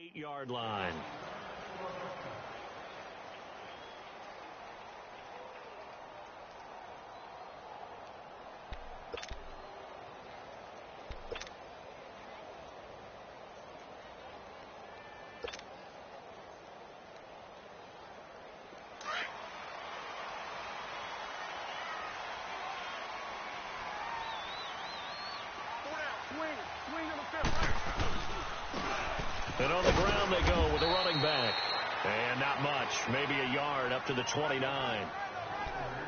38-yard line. And on the ground they go with a running back. And not much, maybe a yard up to the 29.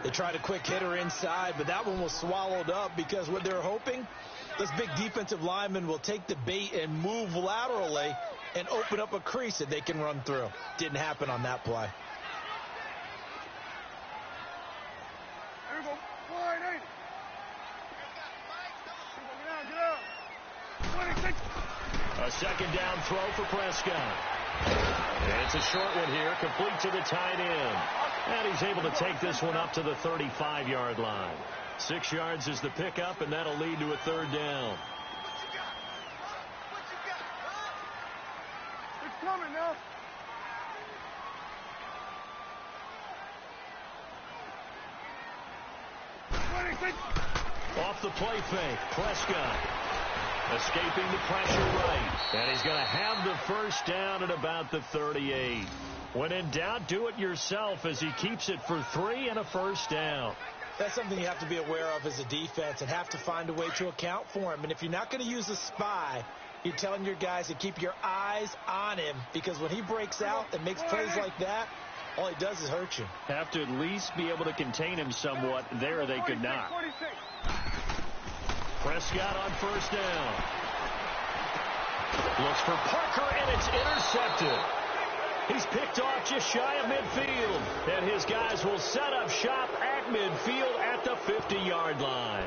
They tried a quick hitter inside, but that one was swallowed up because what they're hoping, this big defensive lineman will take the bait and move laterally and open up a crease that they can run through. Didn't happen on that play. A second down throw for Prescott. And it's a short one here, complete to the tight end. And he's able to take this one up to the 35-yard line. 6 yards is the pickup, and that'll lead to a third down. It's coming now. Off the play fake, Prescott. Escaping the pressure right. And he's going to have the first down at about the 38. When in doubt, do it yourself as he keeps it for 3 and a first down. That's something you have to be aware of as a defense and have to find a way to account for him. And if you're not going to use a spy, you're telling your guys to keep your eyes on him, because when he breaks out and makes plays like that, all he does is hurt you. Have to at least be able to contain him somewhat. There they could not. Prescott on first down. Looks for Parker, and it's intercepted. He's picked off just shy of midfield. And his guys will set up shop at midfield at the 50-yard line.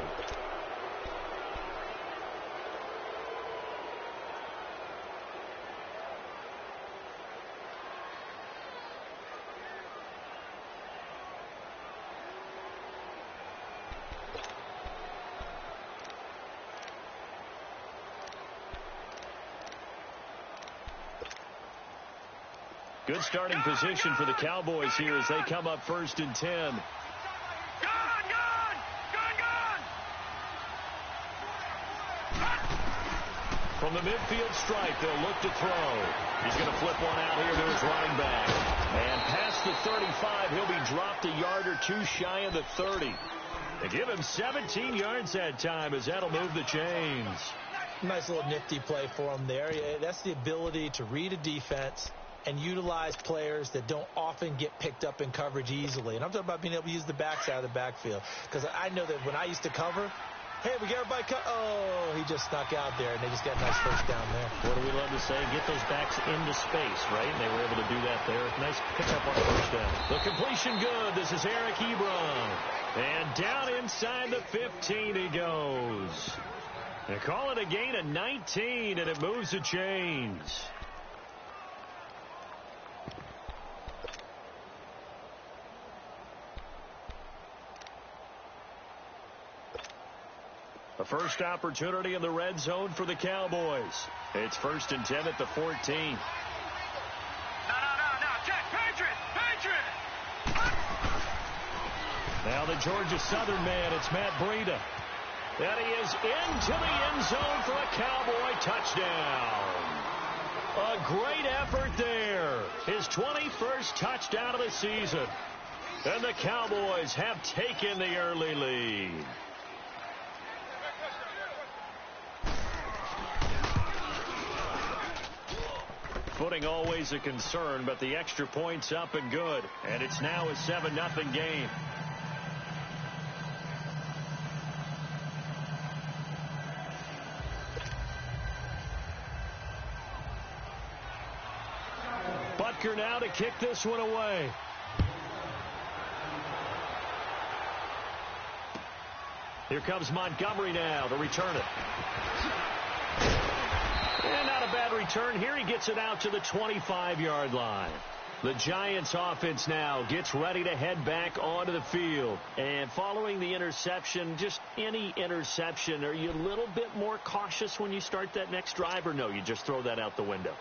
Good starting position for the Cowboys here as they come up 1st and 10. From the midfield stripe, they'll look to throw. He's going to flip one out here to his running back. And past the 35, he'll be dropped a yard or two shy of the 30. They give him 17 yards that time as that'll move the chains. Nice little nifty play for him there. That's the ability to read a defense and utilize players that don't often get picked up in coverage easily. And I'm talking about being able to use the backside of the backfield. Because I know that when I used to cover, hey, we got everybody oh, he just snuck out there, and they just got a nice first down there. What do we love to say? Get those backs into space, right? And they were able to do that there. Nice pickup on the first down. The completion good. This is Eric Ebron. And down inside the 15 he goes. They call it a gain of 19, and it moves the chains. A first opportunity in the red zone for the Cowboys. It's 1st and 10 at the 14. No, check, Patriot! Now the Georgia Southern man, it's Matt Breida. And he is into the end zone for a Cowboy touchdown. A great effort there. His 21st touchdown of the season. And the Cowboys have taken the early lead. Footing always a concern, but the extra point's up and good. And it's now a 7-0 game. Butker now to kick this one away. Here comes Montgomery now to return it. And not a bad return here. He gets it out to the 25-yard line. The Giants offense now gets ready to head back onto the field. And following the interception, just any interception, are you a little bit more cautious when you start that next drive, or no, you just throw that out the window?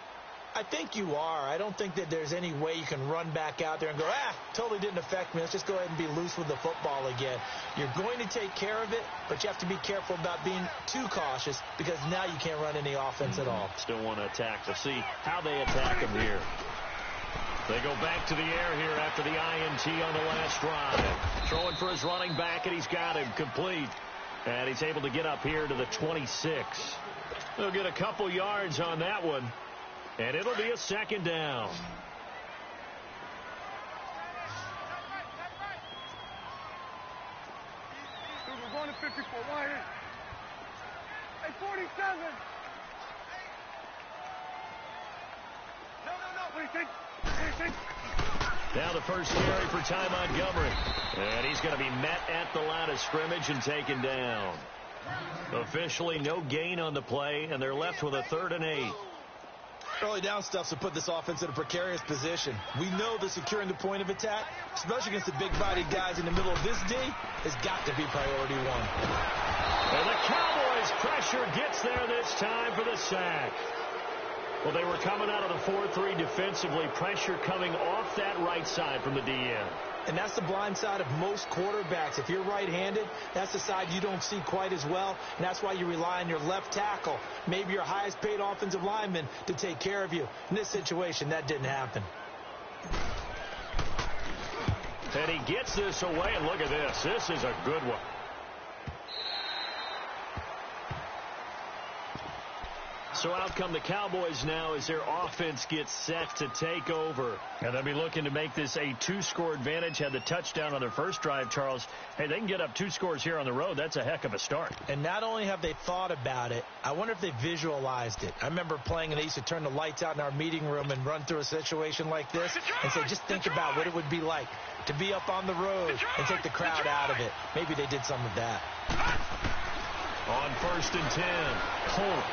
I think you are. I don't think that there's any way you can run back out there and go, totally didn't affect me. Let's just go ahead and be loose with the football again. You're going to take care of it, but you have to be careful about being too cautious because now you can't run any offense at all. Still want to attack. We'll see how they attack him here. They go back to the air here after the INT on the last drive. Throwing for his running back, and he's got him complete. And he's able to get up here to the 26. They'll get a couple yards on that one, and it'll be a second down. We're going to 54. Why? Hey, 47. No. What do you think? Now the first carry for Ty Montgomery. And he's going to be met at the line of scrimmage and taken down. Officially no gain on the play, and they're left with a 3rd and 8. Early down stuffs will put this offense in a precarious position. We know that securing the point of attack, especially against the big-bodied guys in the middle of this D, has got to be priority one. And the Cowboys' pressure gets there this time for the sack. Well, they were coming out of the 4-3 defensively. Pressure coming off that right side from the DN. And that's the blind side of most quarterbacks. If you're right-handed, that's the side you don't see quite as well. And that's why you rely on your left tackle, maybe your highest-paid offensive lineman, to take care of you. In this situation, that didn't happen. And he gets this away, and look at this. This is a good one. So out come the Cowboys now as their offense gets set to take over. And they'll be looking to make this a 2-score advantage. Had the touchdown on their first drive, Charles. Hey, they can get up 2 scores here on the road. That's a heck of a start. And not only have they thought about it, I wonder if they visualized it. I remember playing, and they used to turn the lights out in our meeting room and run through a situation like this and say, just think about what it would be like to be up on the road and take the crowd out of it. Maybe they did some of that. On 1st and 10, Holt.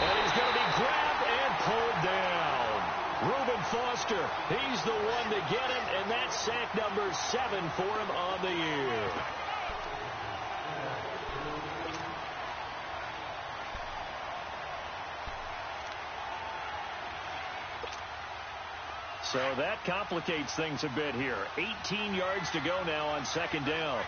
And he's going to be grabbed and pulled down. Reuben Foster, he's the one to get him, and that's sack number 7 for him on the year. So that complicates things a bit here. 18 yards to go now on 2nd down.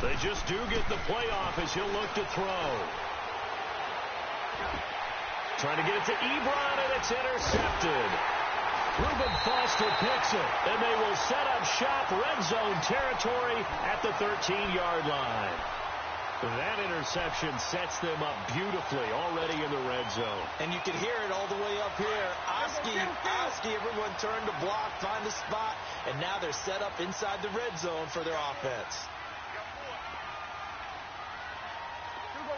They just do get the playoff as he'll look to throw. Trying to get it to Ebron, and it's intercepted. Reuben Foster picks it, and they will set up shop, red zone territory at the 13-yard line. That interception sets them up beautifully already in the red zone. And you can hear it all the way up here. Oski, everyone turned to block, find the spot, and now they're set up inside the red zone for their offense.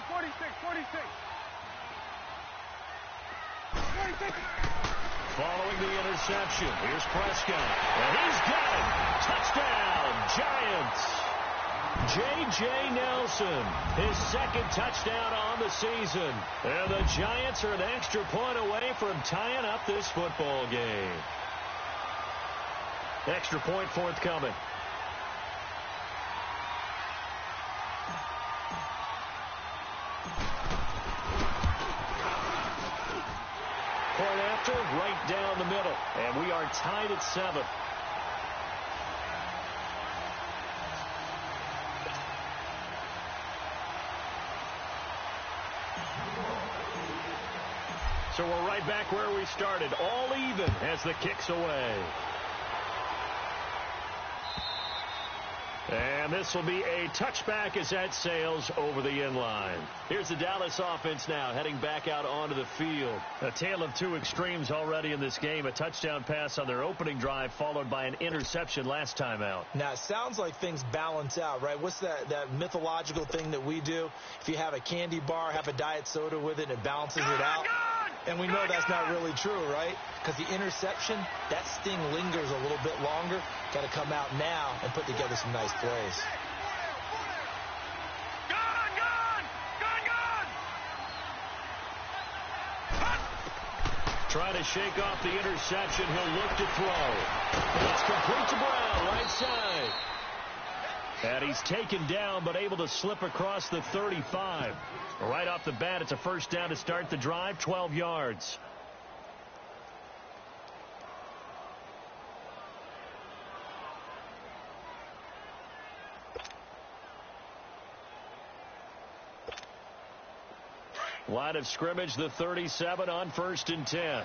46. Following the interception, here's Prescott. And he's got it. Touchdown, Giants. J.J. Nelson, his 2nd touchdown on the season. And the Giants are an extra point away from tying up this football game. Extra point forthcoming. Point after, right down the middle. And we are tied at 7. So we're right back where we started. All even as the kick's away. And this will be a touchback as that sails over the end line. Here's the Dallas offense now heading back out onto the field. A tale of 2 extremes already in this game. A touchdown pass on their opening drive followed by an interception last time out. Now, it sounds like things balance out, right? What's that mythological thing that we do? If you have a candy bar, have a diet soda with it, it balances it out. And we know that's not really true, right? Because the interception, that sting lingers a little bit longer. Got to come out now and put together some nice plays. Trying to shake off the interception. He'll look to throw. It's complete to Brown, right side. And he's taken down, but able to slip across the 35. Right off the bat, it's a first down to start the drive, 12 yards. Line of scrimmage, the 37 on 1st and 10.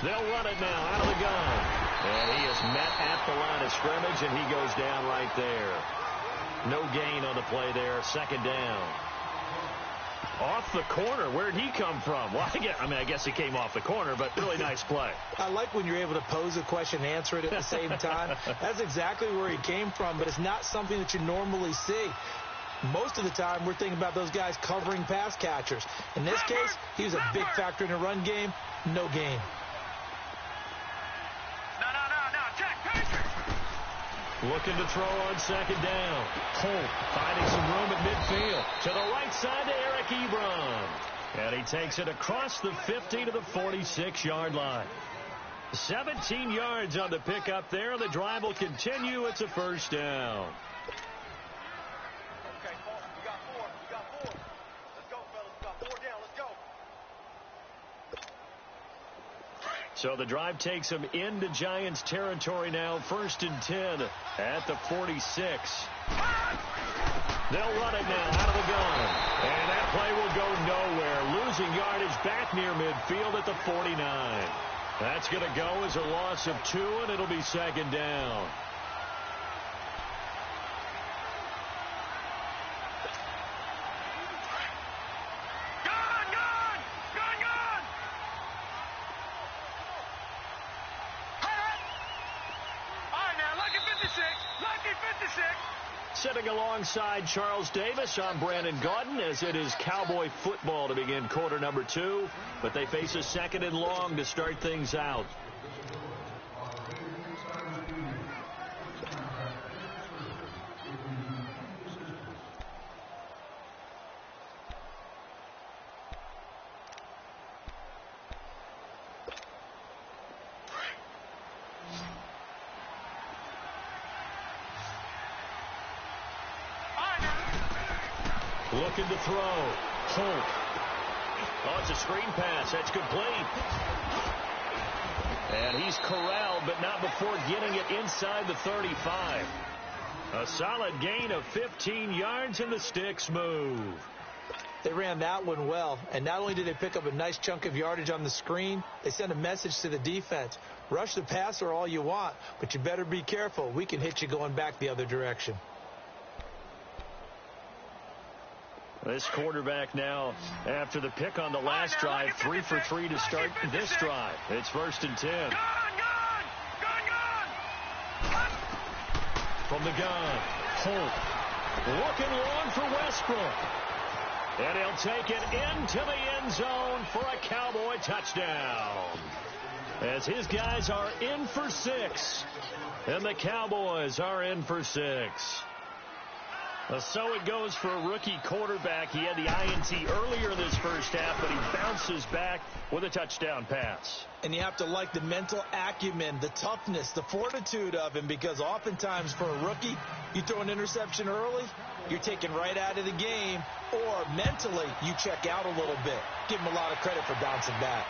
They'll run it now out of the gun. And he is met at the line of scrimmage, and he goes down right there. No gain on the play there. Second down. Off the corner. Where'd he come from? Well, I guess he came off the corner, but really nice play. I like when you're able to pose a question and answer it at the same time. That's exactly where he came from, but it's not something that you normally see. Most of the time, we're thinking about those guys covering pass catchers. In this case, he was a big factor in the run game. No gain. Looking to throw on second down. Holt finding some room at midfield. To the right side to Eric Ebron. And he takes it across the 50 to the 46-yard line. 17 yards on the pickup there. The drive will continue. It's a first down. Okay, Paul, we got four. Let's go, fellas. We got 4 down. Let's go. So the drive takes him into Giants territory now. 1st and 10 at the 46. They'll run it now out of the gun. And that play will go nowhere. Losing yardage back near midfield at the 49. That's going to go as a loss of 2, and it'll be second down. Sitting alongside Charles Davis, I'm Brandon Gaudin, as it is Cowboy football to begin quarter number 2. But they face a second and long to start things out. Looking to throw. Holt. Oh, it's a screen pass. That's complete. And he's corralled, but not before getting it inside the 35. A solid gain of 15 yards, and the sticks move. They ran that one well, and not only did they pick up a nice chunk of yardage on the screen, they sent a message to the defense. Rush the passer all you want, but you better be careful. We can hit you going back the other direction. This quarterback now, after the pick on the last drive, 3 for 3 to start this drive. It's 1st and 10. From the gun, Holt looking long for Westbrook. And he'll take it into the end zone for a Cowboy touchdown. As his guys are in for 6. And the Cowboys are in for 6. So it goes for a rookie quarterback. He had the INT earlier in this first half, but he bounces back with a touchdown pass. And you have to like the mental acumen, the toughness, the fortitude of him, because oftentimes for a rookie, you throw an interception early, you're taken right out of the game, or mentally you check out a little bit. Give him a lot of credit for bouncing back.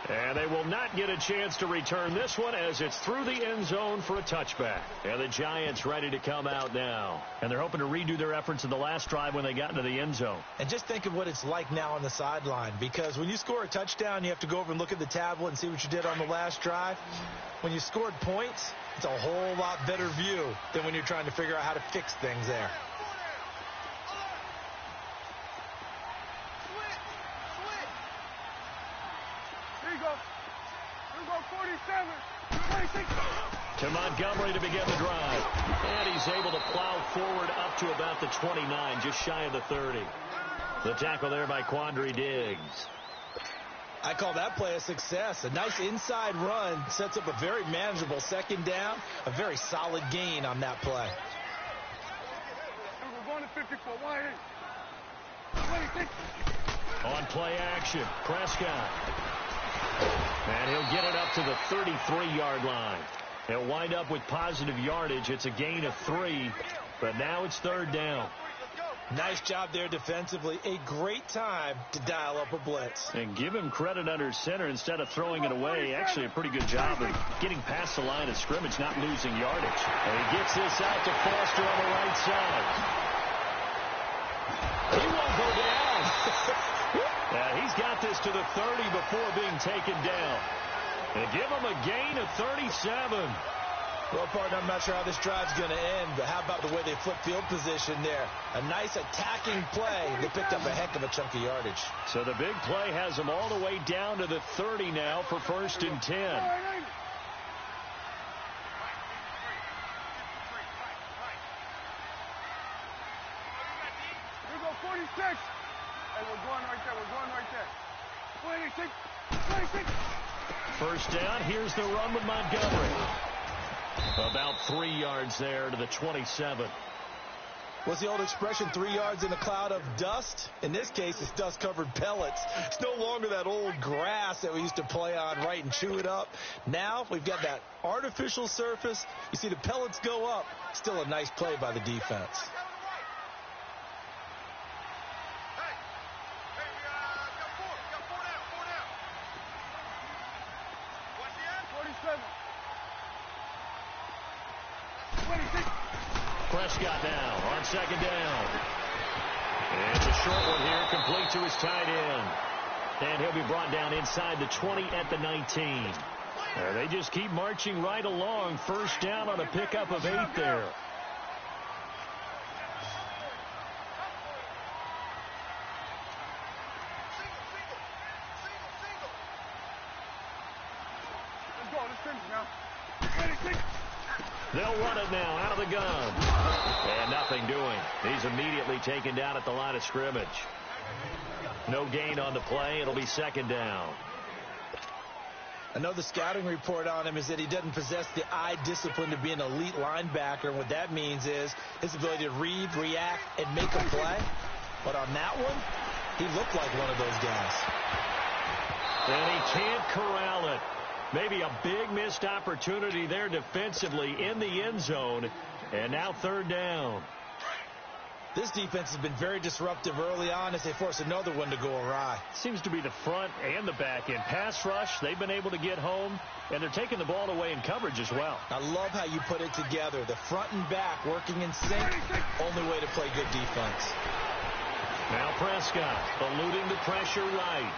And they will not get a chance to return this one, as it's through the end zone for a touchback. And the Giants ready to come out now. And they're hoping to redo their efforts in the last drive when they got into the end zone. And just think of what it's like now on the sideline, because when you score a touchdown, you have to go over and look at the tablet and see what you did on the last drive. When you scored points, it's a whole lot better view than when you're trying to figure out how to fix things there. Here you go. 47. To Montgomery to begin the drive. And he's able to plow forward up to about the 29, just shy of the 30. The tackle there by Quandre Diggs. I call that play a success. A nice inside run sets up a very manageable second down. A very solid gain on that play. We're going to 54. Why? On play action, Prescott. And he'll get it up to the 33-yard line. He'll wind up with positive yardage. It's a gain of 3, but now it's third down. Nice job there defensively. A great time to dial up a blitz. And give him credit under center instead of throwing it away. Actually a pretty good job of getting past the line of scrimmage, not losing yardage. And he gets this out to Foster on the right side. He won't go down. Yeah, he's got this to the 30 before being taken down. They give him a gain of 37. Well, partner, I'm not sure how this drive's going to end, but how about the way they flip field position there? A nice attacking play. They picked up a heck of a chunk of yardage. So the big play has them all the way down to the 30 now for 1st and 10. Here we go, 46. Hey, we're going right there. We're going right there. 26. 26. First down. Here's the run with Montgomery. About 3 yards there to the 27. What's the old expression, 3 yards in a cloud of dust? In this case, it's dust-covered pellets. It's no longer that old grass that we used to play on, right, and chew it up. Now we've got that artificial surface. You see the pellets go up. Still a nice play by the defense. Prescott now on second down. It's a short one here, complete to his tight end. And he'll be brought down inside the 20 at the 19. They just keep marching right along. First down on a pickup of 8 there. Let's go. Let's finish now. 26. They'll run it now out of the gun. And nothing doing. He's immediately taken down at the line of scrimmage. No gain on the play. It'll be second down. I know the scouting report on him is that he doesn't possess the eye discipline to be an elite linebacker. And what that means is his ability to read, react, and make a play. But on that one, he looked like one of those guys. And he can't corral it. Maybe a big missed opportunity there defensively in the end zone. And now third down. This defense has been very disruptive early on as they force another one to go awry. Seems to be the front and the back end. Pass rush, they've been able to get home, and they're taking the ball away in coverage as well. I love how you put it together. The front and back working in sync. Only way to play good defense. Now Prescott eluding the pressure right.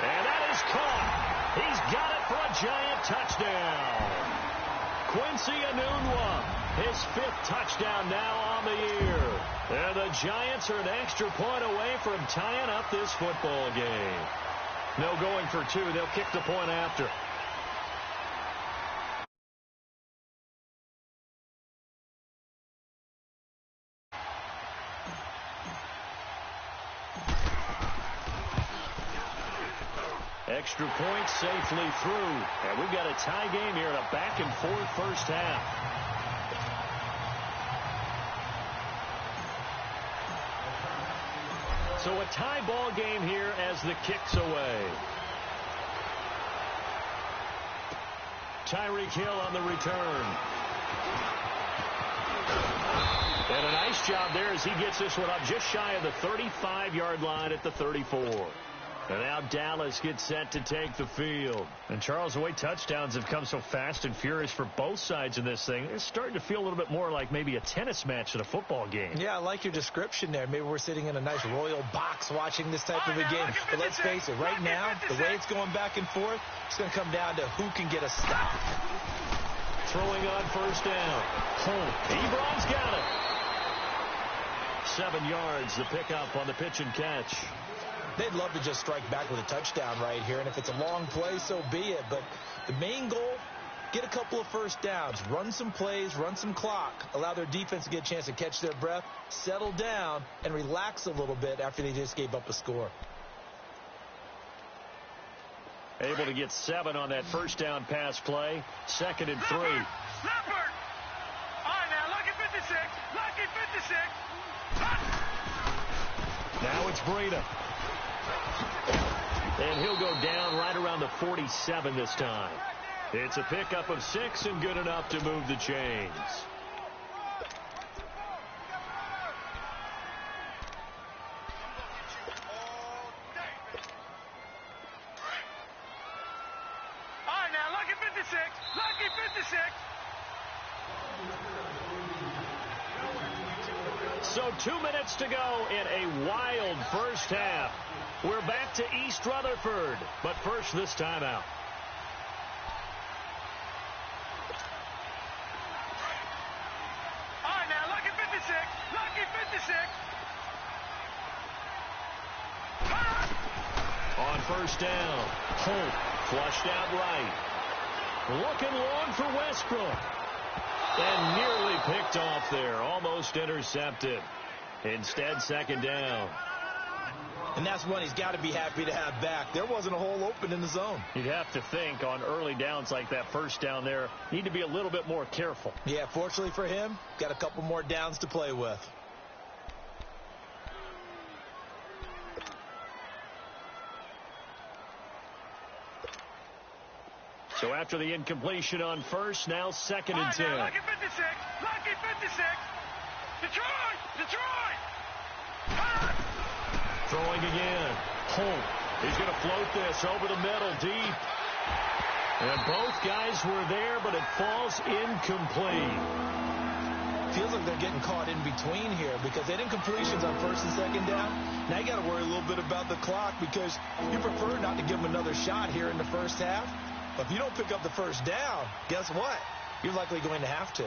And that is caught. He's got it for a giant touchdown. Quincy Enunwa, his 5th touchdown now on the year. And the Giants are an extra point away from tying up this football game. No going for 2. They'll kick the point after. Extra point safely through. And we've got a tie game here in a back-and-forth first half. So a tie ball game here as the kick's away. Tyreek Hill on the return. And a nice job there as he gets this one up just shy of the 35-yard line at the 34. And now Dallas gets set to take the field. And Charles, the way touchdowns have come so fast and furious for both sides in this thing, it's starting to feel a little bit more like maybe a tennis match at a football game. Yeah, I like your description there. Maybe we're sitting in a nice royal box watching this type of a game. But let's face it, right now, the way it's going back and forth, it's going to come down to who can get a stop. Throwing on first down. Ebron's got it. 7 yards, the pickup on the pitch and catch. They'd love to just strike back with a touchdown right here, and if it's a long play, so be it. But the main goal, get a couple of first downs, run some plays, run some clock, allow their defense to get a chance to catch their breath, settle down, and relax a little bit after they just gave up a score. Able to get 7 on that first down pass play. 2nd and 3. Leopard! All right, now, lucky 56. Lucky 56. Now it's Breida. And he'll go down right around the 47 this time. It's a pickup of 6 and good enough to move the chains. Lucky 56. So 2 minutes to go in a wild first half. We're back to East Rutherford, but first this timeout. All right, now, lucky 56. Lucky 56. On first down, Holt flushed out right. Looking long for Westbrook. And nearly picked off there. Almost intercepted. Instead, 2nd down. And that's one he's got to be happy to have back. There wasn't a hole open in the zone. You'd have to think on early downs like that first down there, need to be a little bit more careful. Yeah, fortunately for him, got a couple more downs to play with. So after the incompletion on first, now 2nd and 10. Now, lucky 56. Lucky 56. Detroit! Detroit! Throwing again. Holt. He's going to float this over the middle, deep. And both guys were there, but it falls incomplete. Feels like they're getting caught in between here because they had incompletions on 1st and 2nd down. Now you got to worry a little bit about the clock because you prefer not to give them another shot here in the first half. But if you don't pick up the first down, guess what? You're likely going to have to.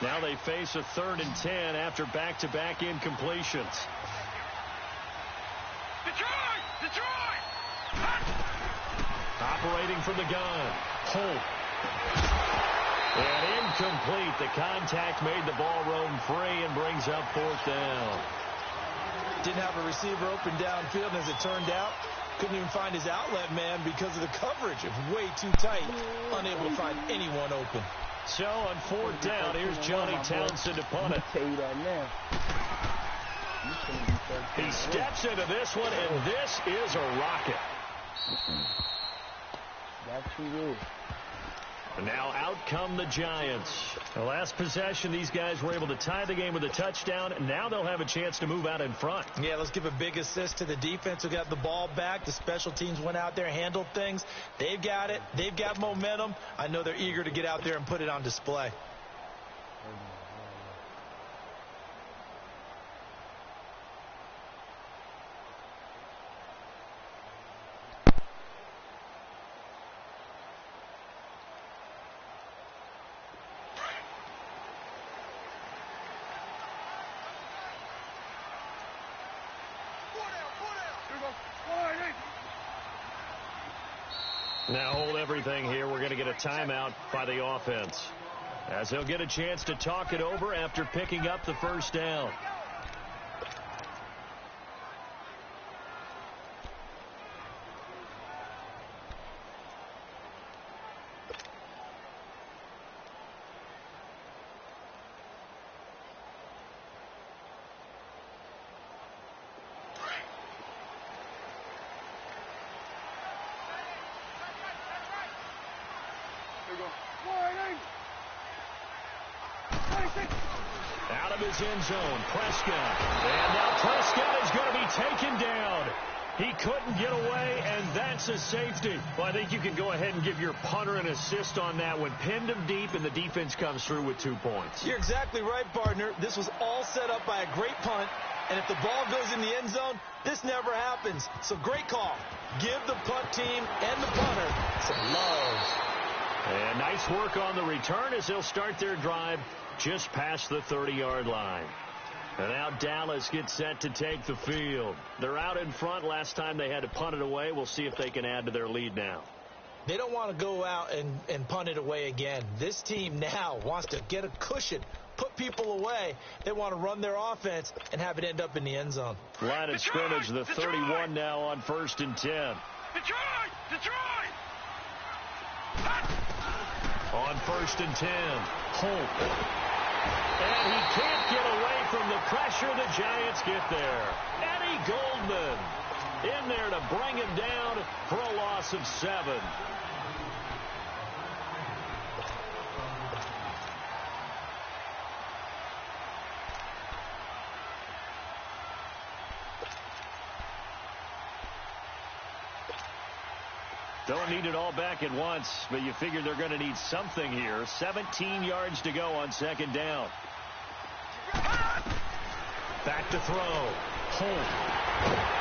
Now they face a 3rd and 10 after back-to-back incompletions. Detroit! Detroit! Operating from the gun. Holt. And incomplete. The contact made the ball roam free and brings up 4th down. Didn't have a receiver open downfield, and as it turned out, couldn't even find his outlet man because of the coverage. It was way too tight. Unable to find anyone open. So on 4th down, here's Johnny Townsend to punt it. Tell you that now. He steps into this one, and this is a rocket. That's who is. And now out come the Giants. The last possession, these guys were able to tie the game with a touchdown, and now they'll have a chance to move out in front. Yeah, let's give a big assist to the defense who got the ball back. The special teams went out there, handled things. They've got it. They've got momentum. I know they're eager to get out there and put it on display. Now hold everything here. We're going to get a timeout by the offense, as he'll get a chance to talk it over after picking up the first down. Out of his end zone, Prescott. And now Prescott is going to be taken down. He couldn't get away, and that's a safety. Well, I think you can go ahead and give your punter an assist on that one. Pinned him deep, and the defense comes through with 2 points. You're exactly right, partner. This was all set up by a great punt, and if the ball goes in the end zone, this never happens. So great call. Give the punt team and the punter some love. And nice work on the return as they'll start their drive just past the 30-yard line. And now Dallas gets set to take the field. They're out in front. Last time they had to punt it away. We'll see if they can add to their lead now. They don't want to go out and punt it away again. This team now wants to get a cushion, put people away. They want to run their offense and have it end up in the end zone. Line of scrimmage, the 31 now on 1st and 10. Detroit! On 1st and 10, Holt. And he can't get away from the pressure. The Giants get there. Eddie Goldman in there to bring him down for a loss of 7. Don't need it all back at once, but you figure they're going to need something here. 17 yards to go on 2nd down. Back to throw. Holt.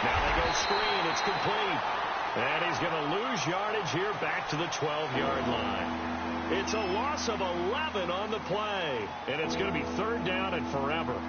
Now they go screen. It's complete. And he's going to lose yardage here back to the 12-yard line. It's a loss of 11 on the play. And it's going to be 3rd down and forever.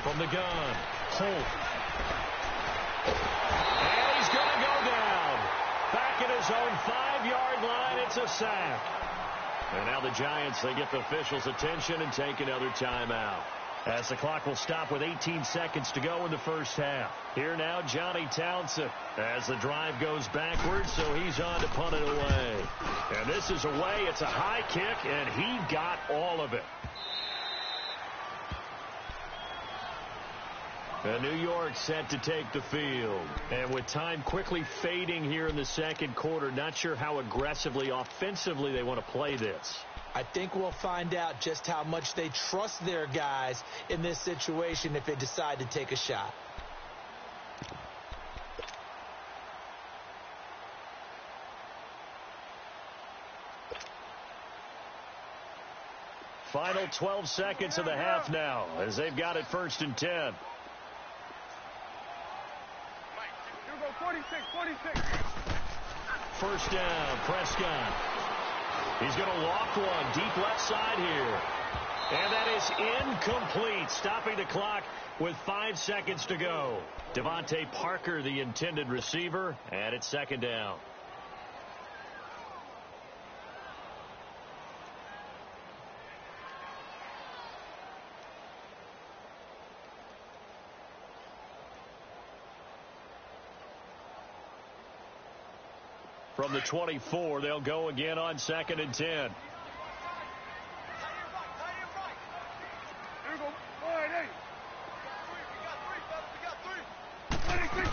From the gun, Holt. And he's going to go down. Back at his own 5-yard line, it's a sack. And now the Giants, they get the officials' attention and take another timeout. As the clock will stop with 18 seconds to go in the first half. Here now, Johnny Townsend, as the drive goes backwards, so he's on to punt it away. And this is away. It's a high kick, and he got all of it. And New York set to take the field. And with time quickly fading here in the 2nd quarter, not sure how aggressively, offensively they want to play this. I think we'll find out just how much they trust their guys in this situation if they decide to take a shot. Final 12 seconds of the half now as they've got it 1st and 10. 46. 1st down, Prescott. He's going to loft one deep left side here. And that is incomplete, stopping the clock with 5 seconds to go. Devontae Parker, the intended receiver, and it's 2nd down. From the 24, they'll go again on 2nd and 10. Here we go. 1-8. We got 3.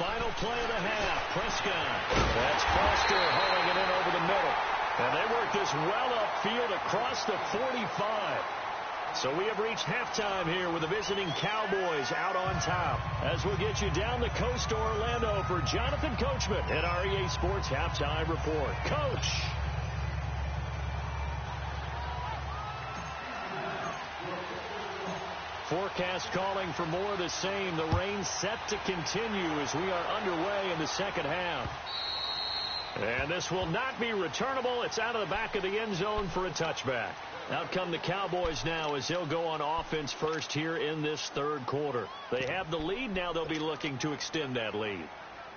Final play of the half. Prescott. That's Foster hauling it in over the middle. And they work this well upfield across the 45. So we have reached halftime here with the visiting Cowboys out on top. As we'll get you down the coast to Orlando for Jonathan Coachman at our EA Sports Halftime Report. Coach. Forecast calling for more of the same. The rain set to continue as we are underway in the 2nd half. And this will not be returnable. It's out of the back of the end zone for a touchback. Out come the Cowboys now as they'll go on offense first here in this 3rd quarter. They have the lead. Now they'll be looking to extend that lead.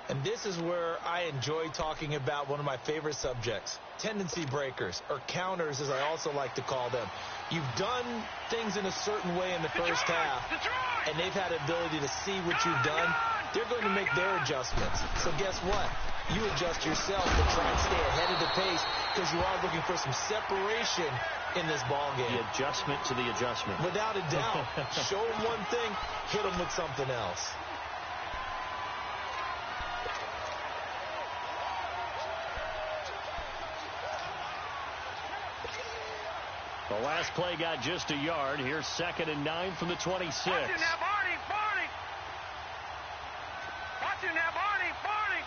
And this is where I enjoy talking about one of my favorite subjects, tendency breakers, or counters as I also like to call them. You've done things in a certain way in the first half, and they've had the ability to see what you've done. They're going to make their adjustments. So guess what? you adjust yourself to try and stay ahead of the pace because you are looking for some separation in this ball game. The adjustment to the adjustment. Without a doubt. Show them one thing, hit them with something else. The last play got just a yard. Here's 2nd and 9 from the 26. Watch it now, Barney, Barney. Watch it now, Barney, Barney.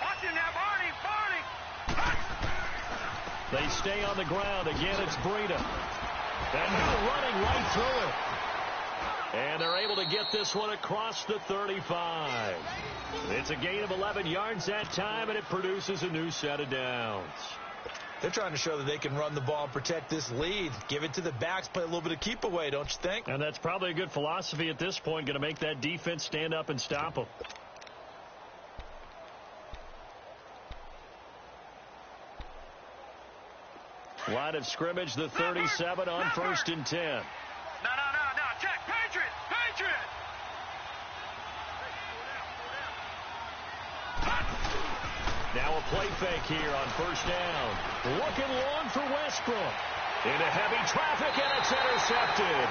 Watch it now, Barney, Barney. They stay on the ground. Again, it's Breida. And now running right through it. And they're able to get this one across the 35. It's a gain of 11 yards that time, and it produces a new set of downs. They're trying to show that they can run the ball and protect this lead. Give it to the backs, play a little bit of keep away, don't you think? And that's probably a good philosophy at this point, going to make that defense stand up and stop them. Line of scrimmage, the 37 on 1st and 10. No. Check. Patriot. Now a play fake here on 1st down. Looking long for Westbrook. Into heavy traffic, and it's intercepted.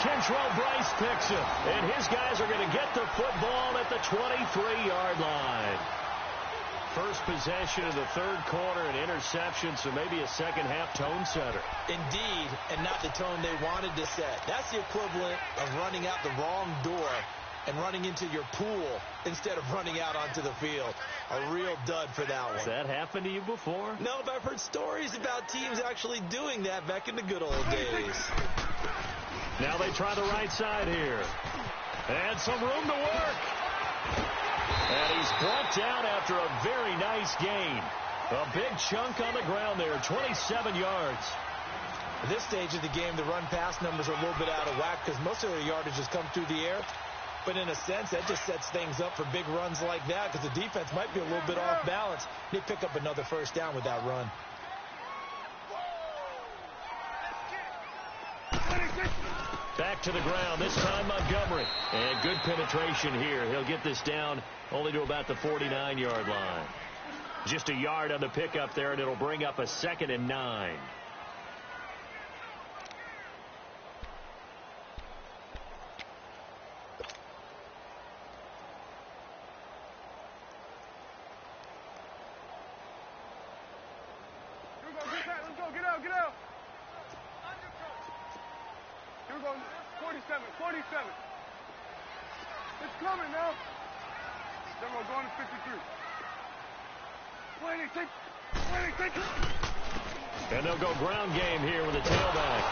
Kentrell Bryce picks it, and his guys are going to get the football at the 23-yard line. First possession of the 3rd quarter, an interception, so maybe a second-half tone setter. Indeed, and not the tone they wanted to set. That's the equivalent of running out the wrong door and running into your pool instead of running out onto the field. A real dud for that one. Has that happened to you before? No, but I've heard stories about teams actually doing that back in the good old days. Now they try the right side here. And some room to work. And he's brought down after a very nice gain. A big chunk on the ground there, 27 yards. At this stage of the game, the run-pass numbers are a little bit out of whack because most of their yardage has come through the air. But in a sense, that just sets things up for big runs like that because the defense might be a little bit off balance. They pick up another 1st down with that run. Back to the ground, this time Montgomery. And good penetration here. He'll get this down only to about the 49-yard line. Just a yard on the pickup there, and it'll bring up a 2nd and 9. Get out. Here we go, 47. It's coming now. Then we're going to 53. 26. And they'll go ground game here with a tailback.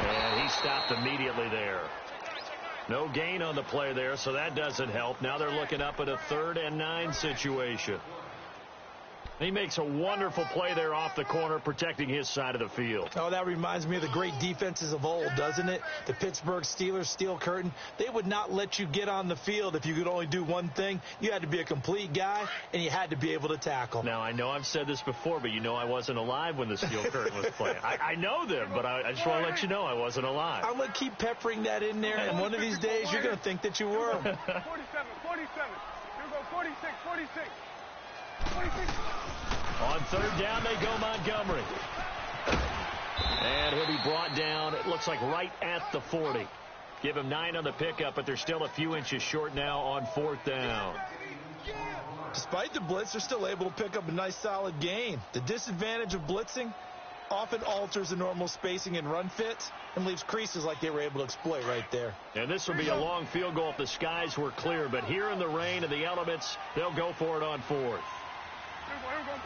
And he stopped immediately there. No gain on the play there, so that doesn't help. Now they're looking up at a 3rd and 9 situation. He makes a wonderful play there off the corner, protecting his side of the field. Oh, that reminds me of the great defenses of old, doesn't it? The Pittsburgh Steelers steel curtain. They would not let you get on the field if you could only do one thing. You had to be a complete guy, and you had to be able to tackle. Now, I know I've said this before, but you know I wasn't alive when the steel curtain was playing. I know them, but I just want to let you know I wasn't alive. I'm going to keep peppering that in there, and one of these days you're going to think that you were. 47. Here we go, 46. On 3rd down, they go Montgomery. And he'll be brought down, it looks like right at the 40. Give him 9 on the pickup, but they're still a few inches short now on 4th down. Despite the blitz, they're still able to pick up a nice solid gain. The disadvantage of blitzing often alters the normal spacing and run fits and leaves creases like they were able to exploit right there. And this will be a long field goal if the skies were clear, but here in the rain and the elements, they'll go for it on 4th. Here we go.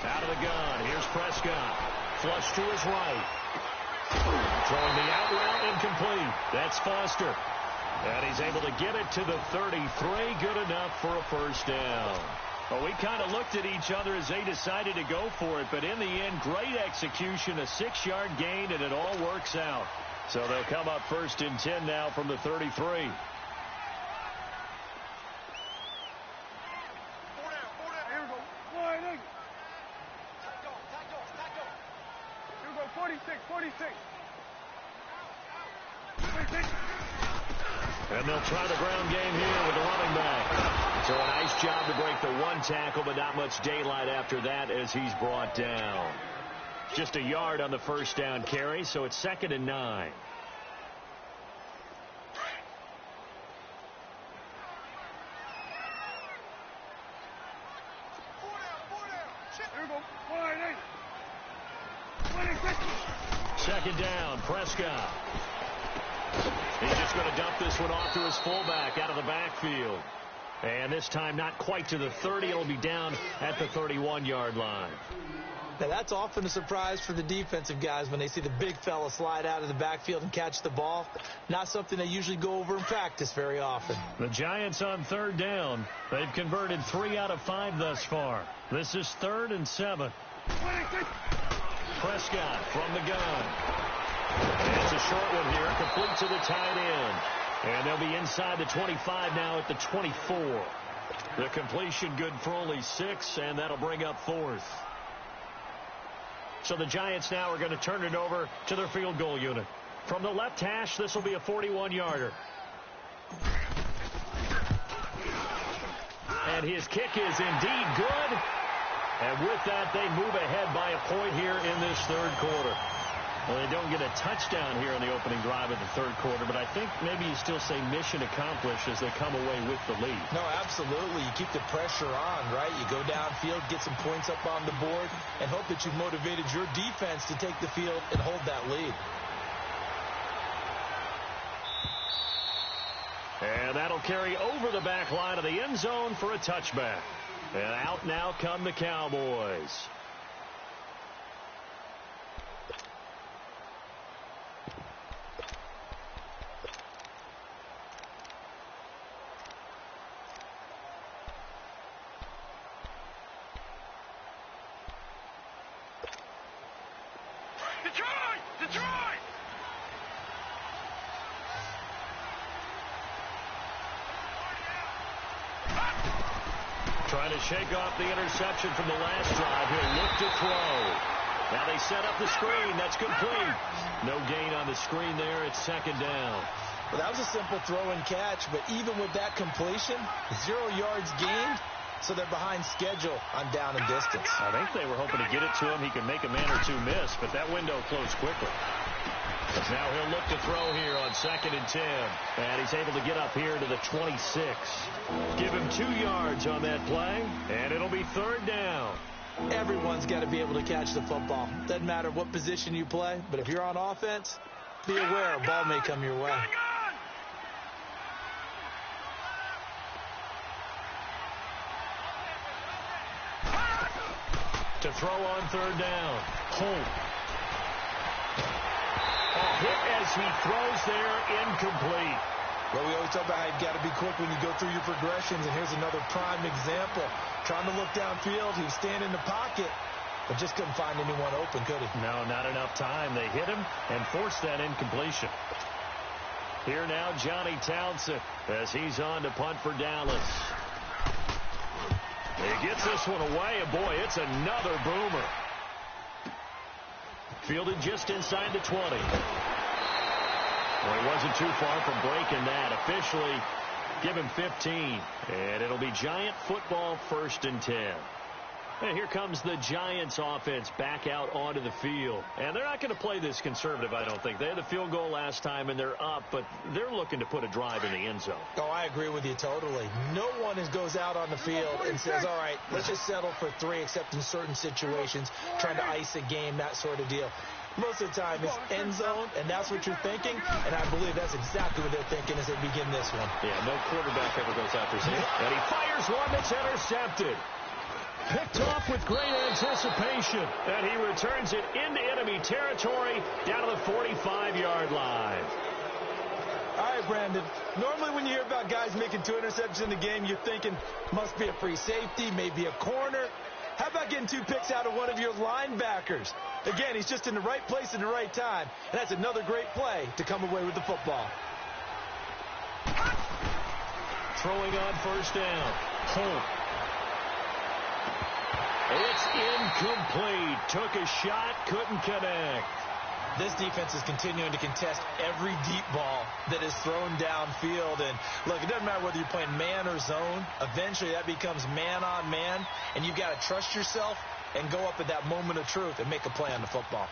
Out of the gun, here's Prescott. Flush to his right. Throwing the out route, incomplete. That's Foster. And he's able to get it to the 33. Good enough for a 1st down. Well, we kind of looked at each other as they decided to go for it, but in the end, great execution, a 6-yard gain, and it all works out. So they'll come up 1st and 10 now from the 33. 46. And they'll try the ground game here with the running back. So a nice job to break the one tackle, but not much daylight after that as he's brought down. Just a yard on the first down carry, so it's 2nd and 9. Here we go. 26. 2nd down, Prescott. He's just going to dump this one off to his fullback out of the backfield. And this time not quite to the 30. It'll be down at the 31-yard line. Now, that's often a surprise for the defensive guys when they see the big fella slide out of the backfield and catch the ball. Not something they usually go over in practice very often. The Giants on 3rd down. They've converted 3 out of 5 thus far. This is 3rd and 7. 26. Prescott from the gun. And it's a short one here, complete to the tight end. And they'll be inside the 25 now at the 24. The completion good for only 6, and that'll bring up 4th. So the Giants now are going to turn it over to their field goal unit. From the left hash, this will be a 41-yarder. And his kick is indeed good. And with that, they move ahead by a point here in this 3rd quarter. Well, they don't get a touchdown here in the opening drive of the 3rd quarter, but I think maybe you still say mission accomplished as they come away with the lead. No, absolutely. You keep the pressure on, right? You go downfield, get some points up on the board, and hope that you've motivated your defense to take the field and hold that lead. And that'll carry over the back line of the end zone for a touchback. And out now come the Cowboys. Detroit! Trying to shake off the interception from the last drive. He'll look to throw. Now they set up the screen. That's complete. No gain on the screen there. It's 2nd down. Well, that was a simple throw and catch, but even with that completion, 0 yards gained, so they're behind schedule on down and distance. I think they were hoping to get it to him. He could make a man or two miss, but that window closed quickly. Now he'll look to throw here on 2nd and 10. And he's able to get up here to the 26. Give him 2 yards on that play, and it'll be 3rd down. Everyone's got to be able to catch the football. Doesn't matter what position you play, but if you're on offense, be aware a ball may come your way. To throw on 3rd down. Holt. A hit as he throws there, incomplete. Well, we always talk about how you've got to be quick when you go through your progressions, and here's another prime example. Trying to look downfield, he was standing in the pocket, but just couldn't find anyone open, could he? No, not enough time. They hit him and forced that incompletion. Here now, Johnny Townsend, as he's on to punt for Dallas. He gets this one away, and boy, it's another boomer. Fielded just inside the 20. Well, he wasn't too far from breaking that. Officially, give him 15. And it'll be Giant football, 1st and 10. And here comes the Giants offense back out onto the field. And they're not going to play this conservative, I don't think. They had the field goal last time, and they're up, but they're looking to put a drive in the end zone. Oh, I agree with you totally. No one goes out on the field and says, all right, let's just settle for 3, except in certain situations, trying to ice a game, that sort of deal. Most of the time, it's end zone, and that's what you're thinking, and I believe that's exactly what they're thinking as they begin this one. Yeah, no quarterback ever goes out for safety. And he fires one that's intercepted. Picked off with great anticipation, and he returns it into enemy territory down to the 45-yard line. All right, Brandon. Normally when you hear about guys making 2 interceptions in the game, you're thinking must be a free safety, maybe a corner. How about getting 2 picks out of one of your linebackers? Again, he's just in the right place at the right time, and that's another great play to come away with the football. Throwing on 1st down. Holt. It's incomplete. Took a shot, couldn't connect. This defense is continuing to contest every deep ball that is thrown downfield. And look, it doesn't matter whether you're playing man or zone. Eventually that becomes man on man, and you've got to trust yourself and go up at that moment of truth and make a play on the football.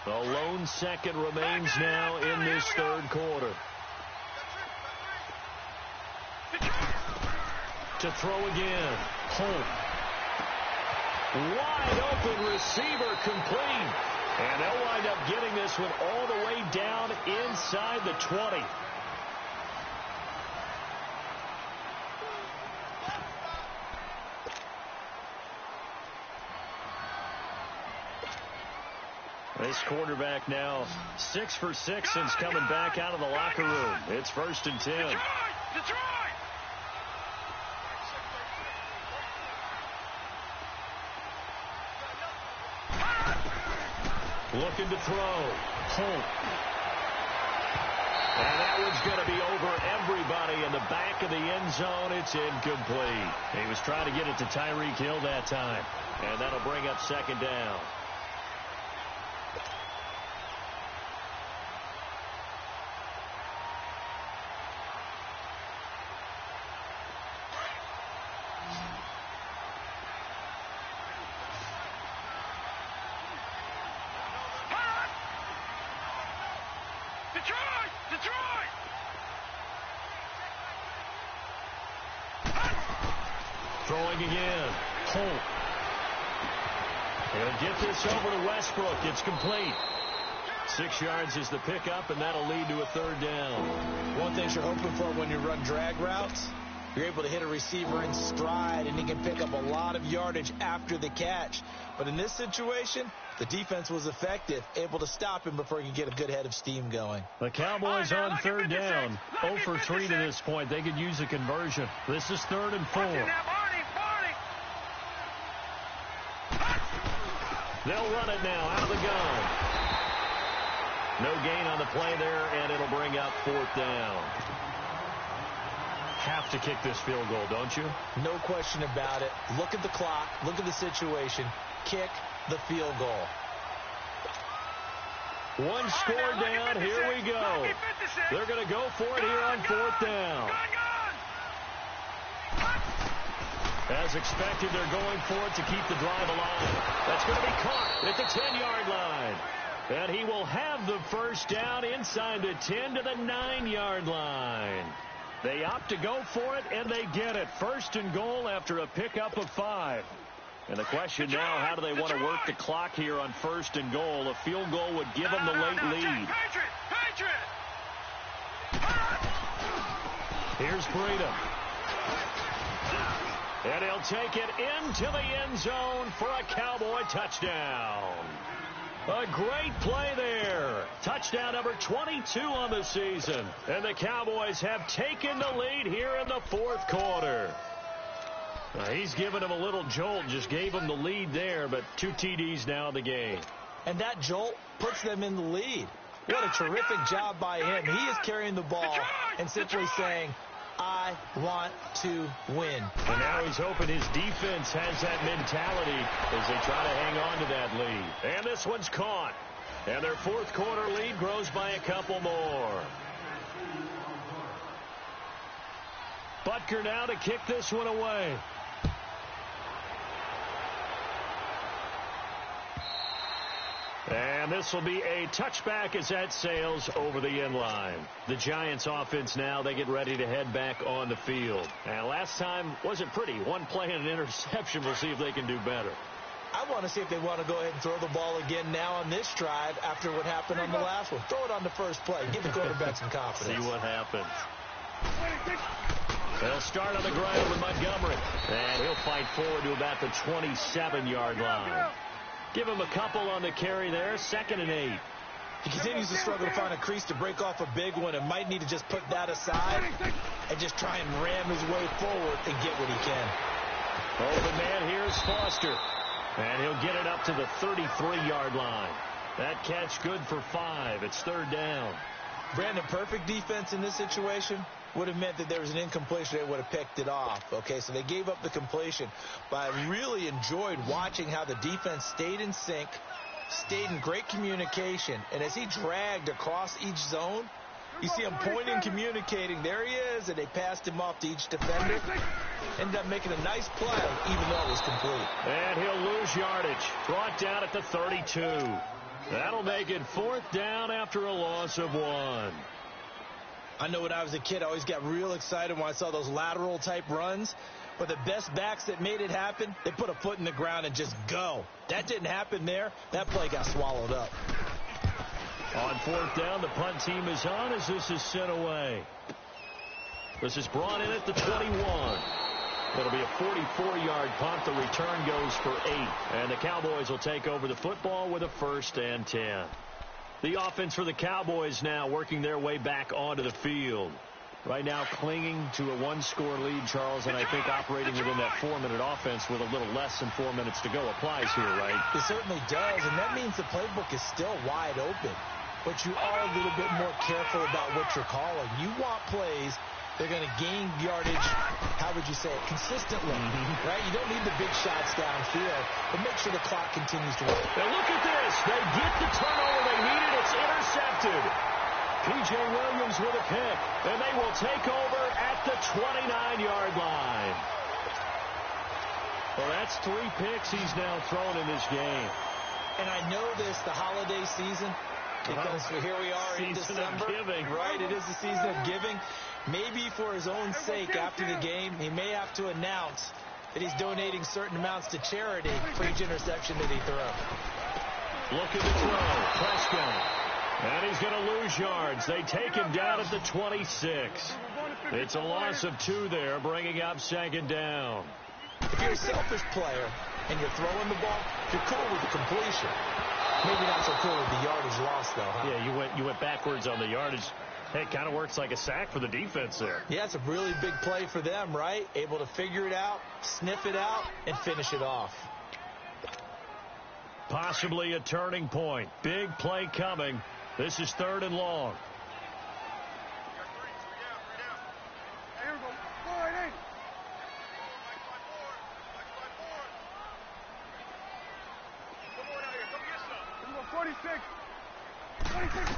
A lone second remains now in this third quarter. To throw again. Holt. Wide open receiver complete. And they'll wind up getting this one all the way down inside the 20. This quarterback now 6 for 6 since coming back out of the locker room. It's 1st and 10. Detroit! Looking to throw. Holt. And that one's going to be over everybody in the back of the end zone. It's incomplete. He was trying to get it to Tyreek Hill that time. And that'll bring up 2nd down. Throwing again. Holt. He'll get this over to Westbrook. It's complete. 6 yards is the pickup, and that'll lead to a 3rd down. One thing you're hoping for when you run drag routes, you're able to hit a receiver in stride, and he can pick up a lot of yardage after the catch. But in this situation, the defense was effective, able to stop him before he could get a good head of steam going. The Cowboys on 3rd down. 0 for 3 to this point. They could use a conversion. This is 3rd and 4. They'll run it now out of the gun. No gain on the play there, and it'll bring up 4th down. Have to kick this field goal, don't you? No question about it. Look at the clock. Look at the situation. Kick the field goal. One score down. Here we go. They're going to go for it here on 4th down. As expected, they're going for it to keep the drive alive. That's going to be caught at the 10-yard line. And he will have the 1st down inside the 10 to the 9-yard line. They opt to go for it, and they get it. 1st and goal after a pickup of 5. And the question now, how do they want to work the clock here on 1st and goal? A field goal would give them the late lead. Here's Breida. And he'll take it into the end zone for a Cowboy touchdown. A great play there. Touchdown number 22 on the season. And the Cowboys have taken the lead here in the 4th quarter. He's given him a little jolt, just gave him the lead there, but 2 TDs now in the game. And that jolt puts them in the lead. What a terrific job by him. He is carrying the ball and simply saying, I want to win. And now he's hoping his defense has that mentality as they try to hang on to that lead. And this one's caught. And their 4th quarter lead grows by a couple more. Butker now to kick this one away. And this will be a touchback as that sails over the end line. The Giants offense now, they get ready to head back on the field. And last time wasn't pretty. One play and an interception. We'll see if they can do better. I want to see if they want to go ahead and throw the ball again now on this drive after what happened on the last one. Throw it on the first play. Give the quarterback some confidence. See what happens. They'll start on the ground with Montgomery. And he'll fight forward to about the 27-yard line. Give him a couple on the carry there. 2nd and 8. He continues to struggle to find a crease to break off a big one and might need to just put that aside and just try and ram his way forward and get what he can. Open man, here's Foster. And he'll get it up to the 33-yard line. That catch good for 5. It's 3rd down. Brandon, perfect defense in this situation. would have meant that there was an incompletion. They would have picked it off. Okay, so they gave up the completion. But I really enjoyed watching how the defense stayed in sync, stayed in great communication. And as he dragged across each zone, you see him pointing, communicating. There he is, and they passed him off to each defender. Ended up making a nice play, even though it was complete. And he'll lose yardage. Brought down at the 32. That'll make it 4th down after a loss of 1. I know when I was a kid, I always got real excited when I saw those lateral-type runs. But the best backs that made it happen, they put a foot in the ground and just go. That didn't happen there. That play got swallowed up. On 4th down, the punt team is on as this is sent away. This is brought in at the 21. It'll be a 44-yard punt. The return goes for 8. And the Cowboys will take over the football with a 1st and 10. The offense for the Cowboys now working their way back onto the field. Right now clinging to a 1-score lead, Charles, and I think operating within that 4-minute offense with a little less than 4 minutes to go applies here, right? It certainly does, and that means the playbook is still wide open. But you are a little bit more careful about what you're calling. You want plays that are going to gain yardage, how would you say it, consistently, right? You don't need the big shots downfield, but make sure the clock continues to work. Now look at this. They get the turnover they needed. It's intercepted. P.J. Williams with a pick, and they will take over at the 29-yard line. Well, that's 3 picks he's now thrown in this game. And I know this, the holiday season, because here we are in December. Right, it is the season of giving. Maybe for his own sake after the game, he may have to announce that he's donating certain amounts to charity for each interception that he throws. Look at the throw. Prescott. And he's going to lose yards. They take him down at the 26. It's a loss of 2 there, bringing up 2nd down. If you're a selfish player and you're throwing the ball, you're cool with the completion. Maybe not so cool with the yardage loss, though, huh? Yeah, you went backwards on the yardage. Hey, it kind of works like a sack for the defense there. Yeah, it's a really big play for them, right? Able to figure it out, sniff it out, and finish it off. Possibly a turning point. Big play coming. This is 3rd and long. Here we go. 4-8. 46. 46.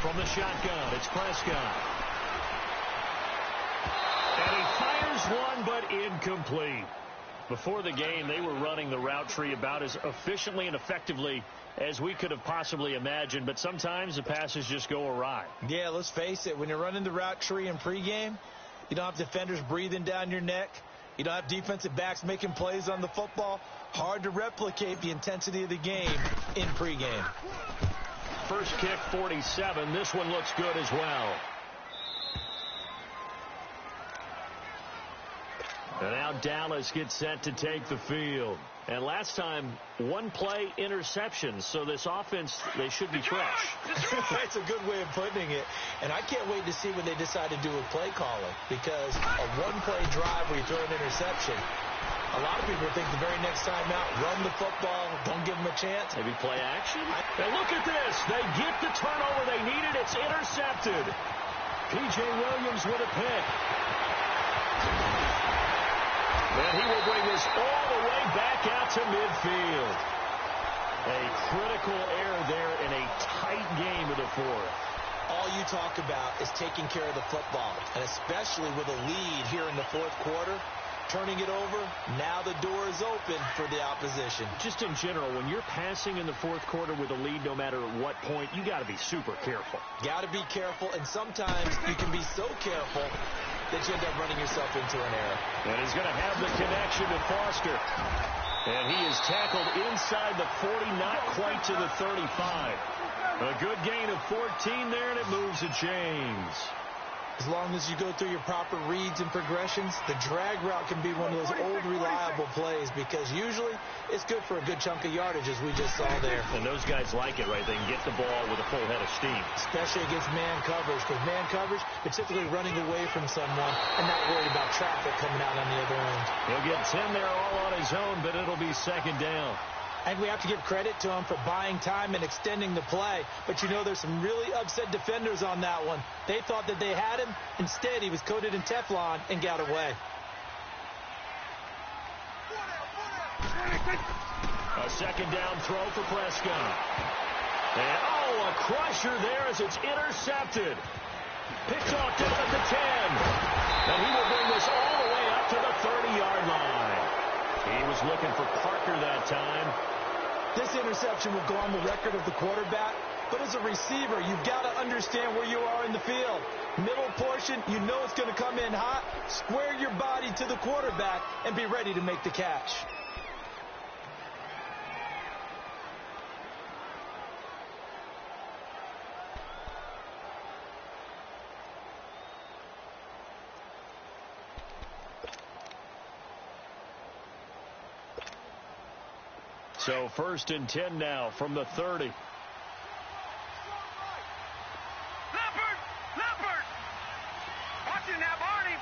From the shotgun, it's Prescott. And he fires one, but incomplete. Before the game, they were running the route tree about as efficiently and effectively as we could have possibly imagined, but sometimes the passes just go awry. Yeah, let's face it. When you're running the route tree in pregame, you don't have defenders breathing down your neck. You don't have defensive backs making plays on the football. Hard to replicate the intensity of the game in pregame. First kick, 47. This one looks good as well. And now Dallas gets set to take the field. And last time, 1 play interception. So this offense, they should be fresh. That's a good way of putting it. And I can't wait to see when they decide to do a play calling. Because a 1-play drive where you throw an interception, a lot of people think the very next time out, run the football, don't give them a chance. Maybe play action. And look at this. They get the turnover they needed. It's intercepted. P.J. Williams with a pick. And he will bring this all the way back out to midfield. A critical error there in a tight game of the 4th. All you talk about is taking care of the football, and especially with a lead here in the 4th quarter, turning it over, now the door is open for the opposition. Just in general, when you're passing in the 4th quarter with a lead, no matter at what point, you got to be super careful. Got to be careful, and sometimes you can be so careful that you end up running yourself into an error. And he's going to have the connection to Foster. And he is tackled inside the 40, not quite to the 35. A good gain of 14 there, and it moves to James. As long as you go through your proper reads and progressions, the drag route can be one of those old reliable plays because usually it's good for a good chunk of yardage, as we just saw there. And those guys like it, right? They can get the ball with a full head of steam. Especially against man coverage, because man coverage, they're typically running away from someone and not worried about traffic coming out on the other end. He'll get 10 there all on his own, but it'll be 2nd down. And we have to give credit to him for buying time and extending the play. But, you know, there's some really upset defenders on that one. They thought that they had him. Instead, he was coated in Teflon and got away. A second down throw for Prescott. And, oh, a crusher there as it's intercepted. Picked off down at the 10. And he will bring this all the way up to the 30-yard line. He was looking for Parker that time. This interception will go on the record of the quarterback, but as a receiver, you've got to understand where you are in the field. Middle portion, you know it's going to come in hot. Square your body to the quarterback and be ready to make the catch. So 1st and 10 now from the 30. Leopard! Watching now, Barney!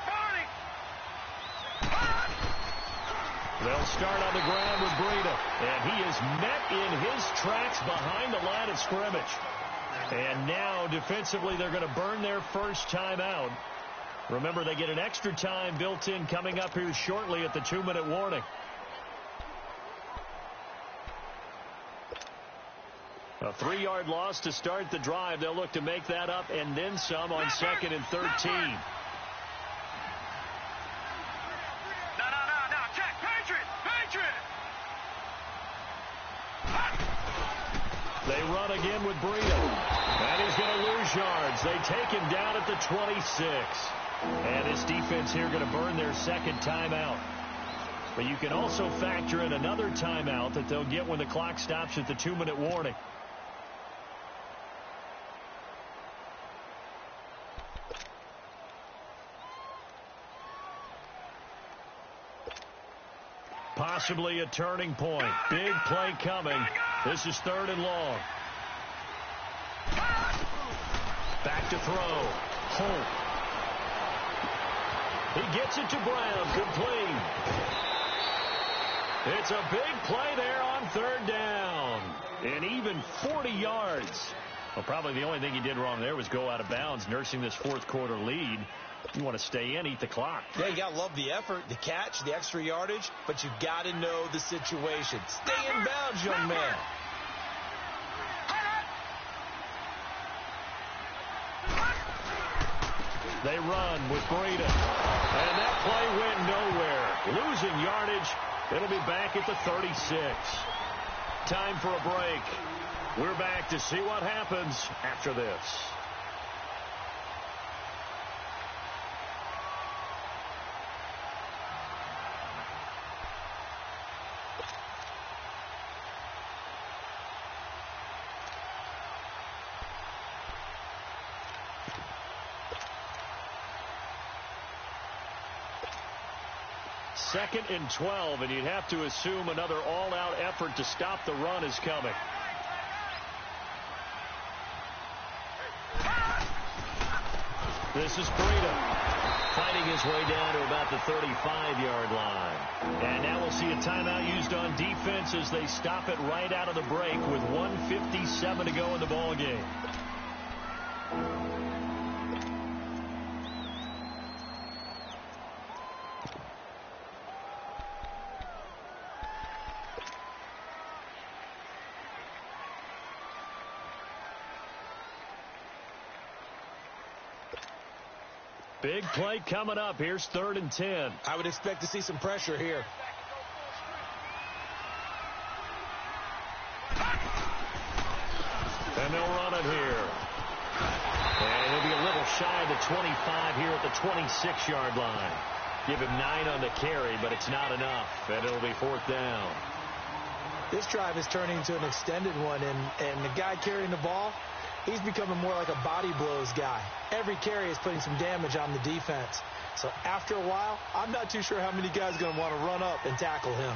They'll start on the ground with Breida. And he is met in his tracks behind the line of scrimmage. And now, defensively, they're going to burn their first timeout. Remember, they get an extra time built in coming up here shortly at the 2-minute warning. A 3-yard loss to start the drive. They'll look to make that up and then some on 2nd and 13. No. Check. Patriot! They run again with Breida. And he's going to lose yards. They take him down at the 26. And this defense here going to burn their second timeout. But you can also factor in another timeout that they'll get when the clock stops at the 2-minute warning. Possibly a turning point. Big play coming. This is 3rd and long. Back to throw. Holt. He gets it to Brown. Complete. It's a big play there on 3rd down. And even 40 yards. Well, probably the only thing he did wrong there was go out of bounds, nursing this 4th quarter lead. You want to stay in, eat the clock. Yeah, you got to love the effort, the catch, the extra yardage, but you got to know the situation. Stay in bounds, young man. They run with Breida. And that play went nowhere. Losing yardage. It'll be back at the 36. Time for a break. We're back to see what happens after this. Second and 12, and you'd have to assume another all-out effort to stop the run is coming. This is Breida fighting his way down to about the 35-yard line. And now we'll see a timeout used on defense as they stop it right out of the break with 1:57 to go in the ball game. Big play coming up. Here's 3rd and 10. I would expect to see some pressure here. And they'll run it here. And he'll be a little shy of the 25 here at the 26-yard line. Give him 9 on the carry, but it's not enough. And it'll be 4th down. This drive is turning into an extended one, and the guy carrying the ball, he's becoming more like a body blows guy. Every carry is putting some damage on the defense. So after a while, I'm not too sure how many guys are going to want to run up and tackle him.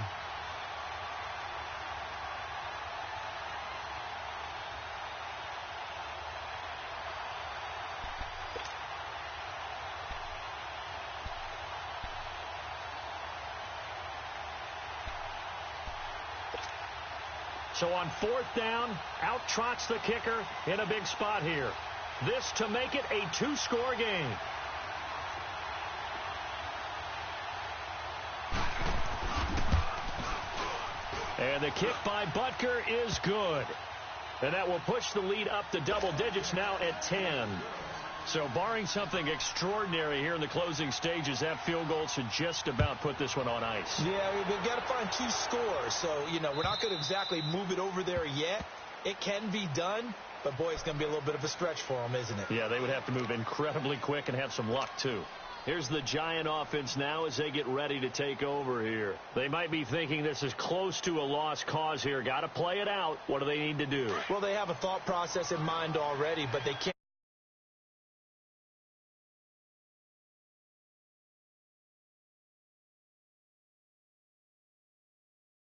So on 4th down, out trots the kicker in a big spot here. This to make it a 2-score game. And the kick by Butker is good. And that will push the lead up to double digits now at 10. So barring something extraordinary here in the closing stages, that field goal should just about put this one on ice. Yeah, we've got to find 2 scores. So, we're not going to exactly move it over there yet. It can be done, but, boy, it's going to be a little bit of a stretch for them, isn't it? Yeah, they would have to move incredibly quick and have some luck, too. Here's the Giant offense now as they get ready to take over here. They might be thinking this is close to a lost cause here. Got to play it out. What do they need to do? Well, they have a thought process in mind already, but they can't.